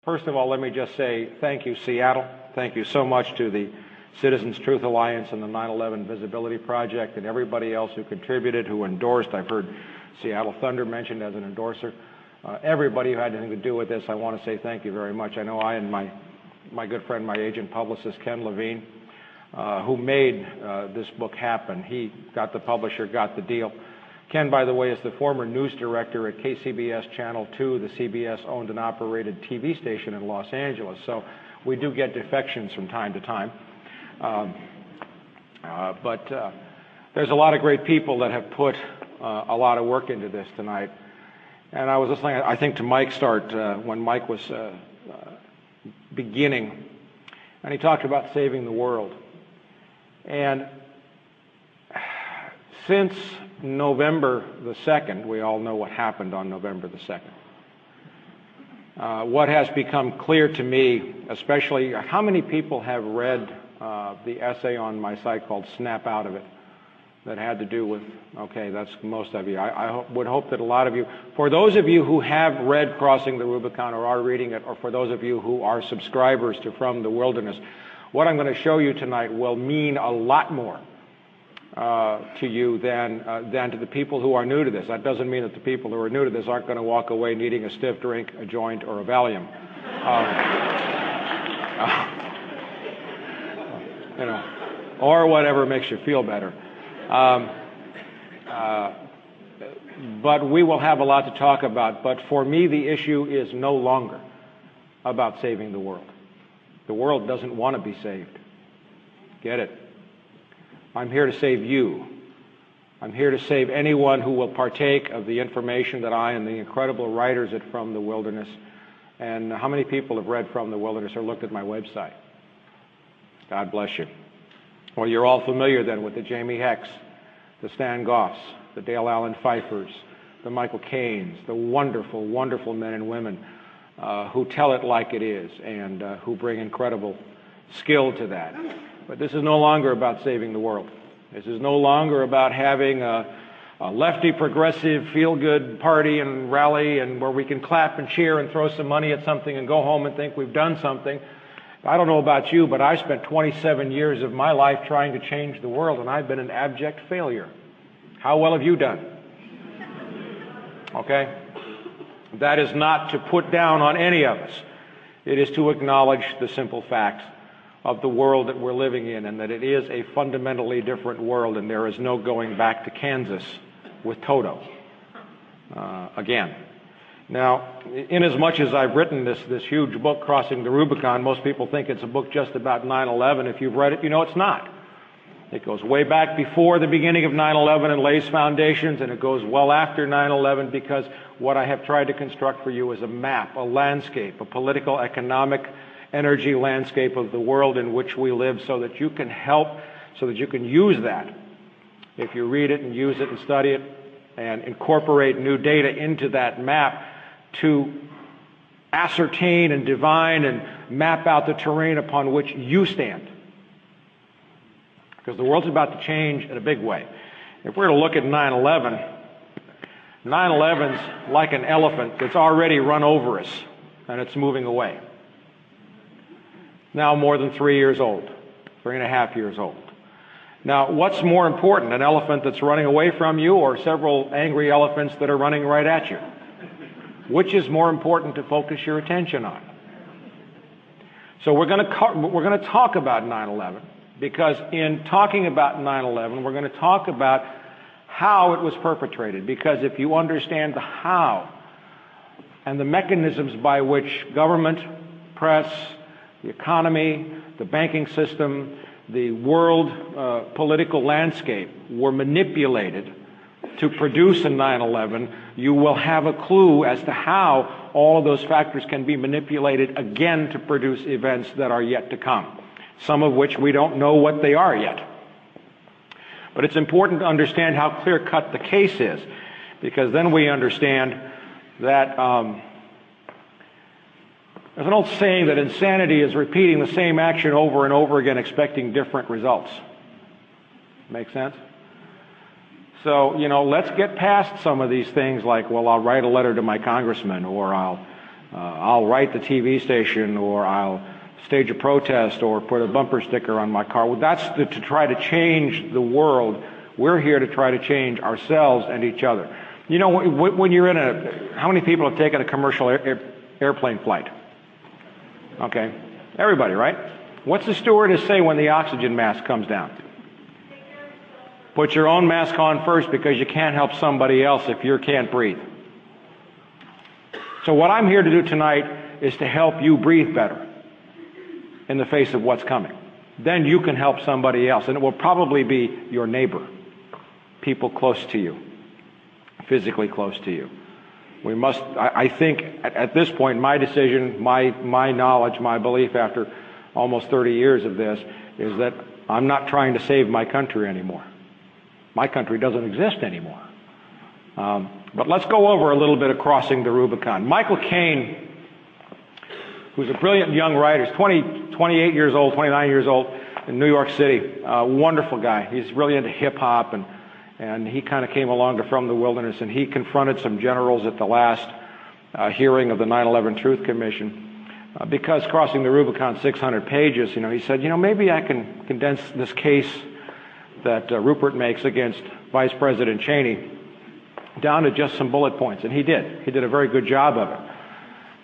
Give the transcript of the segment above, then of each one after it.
First of all, let me just say thank you, Seattle. Thank you so much to the Citizens Truth Alliance and the 9/11 Visibility Project and everybody else who contributed, who endorsed. I've heard Seattle Thunder mentioned as an endorser. Everybody who had anything to do with this, I want to say thank you very much. I know I and my good friend, my agent publicist, Ken Levine, who made this book happen. He got the publisher, got the deal. Ken, by the way, is the former news director at KCBS Channel 2, the CBS-owned and operated TV station in Los Angeles. So we do get defections from time to time. But there's a lot of great people that have put a lot of work into this tonight. And I was listening, I think, to Mike start when Mike was beginning, and he talked about saving the world. And since November the 2nd, we all know what happened on November the 2nd. What has become clear to me, especially, how many people have read the essay on my site called Snap Out of It that had to do with, okay, that's most of you. I would hope that a lot of you, for those of you who have read Crossing the Rubicon or are reading it, or for those of you who are subscribers to From the Wilderness, what I'm going to show you tonight will mean a lot more to you than to the people who are new to this. That doesn't mean that the people who are new to this aren't going to walk away needing a stiff drink, a joint, or a Valium. You know, or whatever makes you feel better. But we will have a lot to talk about. But for me, the issue is no longer about saving the world. The world doesn't want to be saved. Get it? I'm here to save you. I'm here to save anyone who will partake of the information that I and the incredible writers at From the Wilderness, and how many people have read From the Wilderness or looked at my website? God bless you. Well, you're all familiar then with the Jamie Hecks, the Stan Goffs, the Dale Allen Pfeiffers, the Michael Caines, the wonderful, wonderful men and women who tell it like it is and who bring incredible skill to that. But this is no longer about saving the world. This is no longer about having a lefty, progressive, feel-good party and rally and where we can clap and cheer and throw some money at something and go home and think we've done something. I don't know about you, but I spent 27 years of my life trying to change the world, and I've been an abject failure. How well have you done? Okay? That is not to put down on any of us. It is to acknowledge the simple facts of the world that we're living in, and that it is a fundamentally different world, and there is no going back to Kansas with Toto again. Now, inasmuch as I've written this huge book, Crossing the Rubicon, most people think it's a book just about 9/11. If you've read it, you know it's not. It goes way back before the beginning of 9/11 and lays foundations, and it goes well after 9/11, because what I have tried to construct for you is a map, a landscape, a political, economic, energy landscape of the world in which we live, so that you can help, so that you can use that. If you read it and use it and study it and incorporate new data into that map to ascertain and divine and map out the terrain upon which you stand. Because the world's about to change in a big way. If we're to look at 9/11, 9/11's like an elephant that's already run over us, and it's moving away. Now more than 3 years old, 3.5 years old. Now, what's more important, an elephant that's running away from you or several angry elephants that are running right at you? Which is more important to focus your attention on? So we're going to talk about 9/11, because in talking about 9/11, we're going to talk about how it was perpetrated. Because if you understand the how and the mechanisms by which government, press, the economy, the banking system, the world political landscape were manipulated to produce a 9/11, you will have a clue as to how all of those factors can be manipulated again to produce events that are yet to come, some of which we don't know what they are yet. But it's important to understand how clear-cut the case is, because then we understand that there's an old saying that insanity is repeating the same action over and over again, expecting different results. Make sense? So, you know, let's get past some of these things like, well, I'll write a letter to my congressman, or I'll I'll write the TV station, or I'll stage a protest, or put a bumper sticker on my car. Well, that's to try to change the world. We're here to try to change ourselves and each other. You know, when you're in how many people have taken a commercial airplane flight? Okay, everybody, right? What's the stewardess say when the oxygen mask comes down? Put your own mask on first, because you can't help somebody else if you can't breathe. So what I'm here to do tonight is to help you breathe better in the face of what's coming. Then you can help somebody else, and it will probably be your neighbor, people close to you, physically close to you. We must, I think, at this point, my decision, my knowledge, my belief after almost 30 years of this is that I'm not trying to save my country anymore. My country doesn't exist anymore. But let's go over a little bit of Crossing the Rubicon. Michael Caine, who's a brilliant young writer, he's 28 years old, 29 years old, in New York City. Wonderful guy. He's really into hip-hop, and he kind of came along to From the Wilderness, and he confronted some generals at the last hearing of the 9/11 Truth Commission. Because Crossing the Rubicon, 600 pages, he said, maybe I can condense this case that Rupert makes against Vice President Cheney down to just some bullet points. And he did. He did a very good job of it.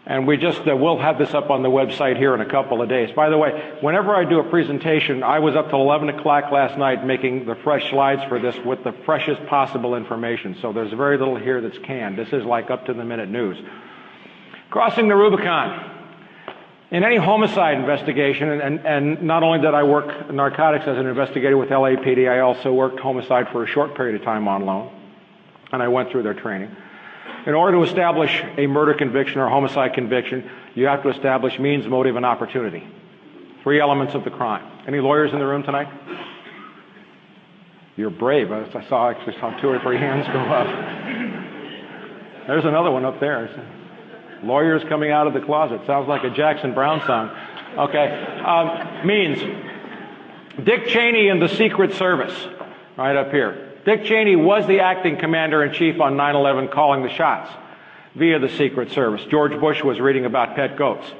And we'll have this up on the website here in a couple of days. By the way, whenever I do a presentation, I was up till 11 o'clock last night making the fresh slides for this with the freshest possible information. So there's very little here that's canned. This is like up-to-the-minute news. Crossing the Rubicon. In any homicide investigation, and not only did I work narcotics as an investigator with LAPD, I also worked homicide for a short period of time on loan, and I went through their training. In order to establish a murder conviction or a homicide conviction, you have to establish means, motive, and opportunity. 3 elements of the crime. Any lawyers in the room tonight? You're brave. I actually saw 2 or 3 hands go up. There's another one up there. Lawyers coming out of the closet. Sounds like a Jackson Browne song. Okay. Means. Dick Cheney and the Secret Service. Right up here. Dick Cheney was the acting commander-in-chief on 9/11, calling the shots via the Secret Service. George Bush was reading about pet goats.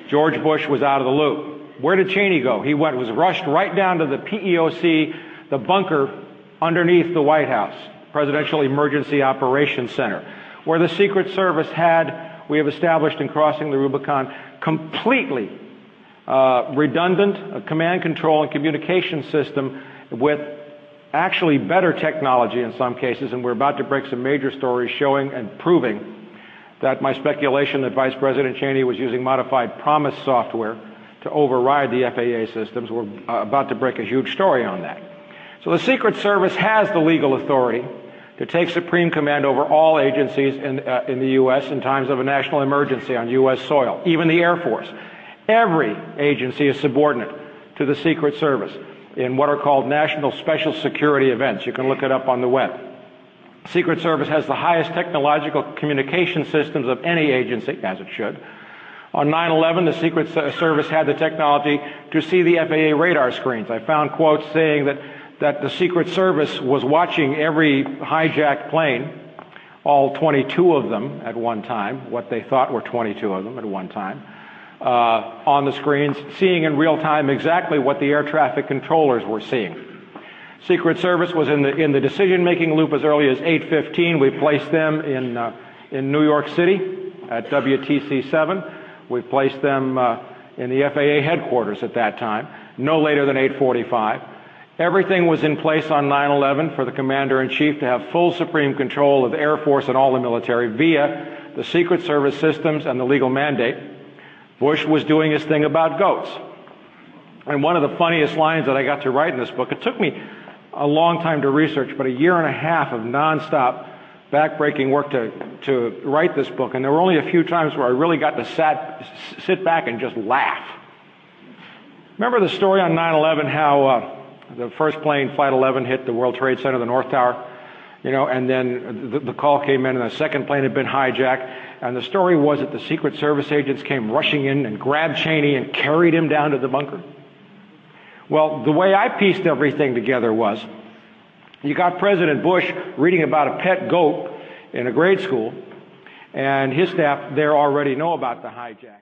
George Bush was out of the loop. Where did Cheney go? He was rushed right down to the PEOC, the bunker underneath the White House, Presidential Emergency Operations Center, where the Secret Service we have established in Crossing the Rubicon, completely redundant command, control, and communication system with actually better technology in some cases, and we're about to break some major stories showing and proving that my speculation that Vice President Cheney was using modified PROMIS software to override the FAA systems, we're about to break a huge story on that. So the Secret Service has the legal authority to take supreme command over all agencies in the U.S. in times of a national emergency on U.S. soil, even the Air Force. Every agency is subordinate to the Secret Service in what are called national special security events. You can look it up on the web. Secret Service has the highest technological communication systems of any agency, as it should. On 9/11, the Secret Service had the technology to see the FAA radar screens. I found quotes saying that the Secret Service was watching every hijacked plane, all 22 of them at one time, what they thought were 22 of them at one time, on the screens, seeing in real time exactly what the air traffic controllers were seeing. Secret Service was in the decision-making loop as early as 8:15. We placed them in New York City at WTC 7. We placed them in the FAA headquarters at that time, no later than 8:45. Everything was in place on 9/11 for the Commander-in-Chief to have full supreme control of the Air Force and all the military via the Secret Service systems and the legal mandate. Bush was doing his thing about goats. And one of the funniest lines that I got to write in this book, it took me a long time to research, but a year and a half of nonstop back-breaking work to write this book. And there were only a few times where I really got to sit back and just laugh. Remember the story on 9/11, how the first plane, Flight 11, hit the World Trade Center, the North Tower, and then the call came in and the second plane had been hijacked. And the story was that the Secret Service agents came rushing in and grabbed Cheney and carried him down to the bunker. Well, the way I pieced everything together was, you got President Bush reading about a pet goat in a grade school, And his staff there already know about the hijack.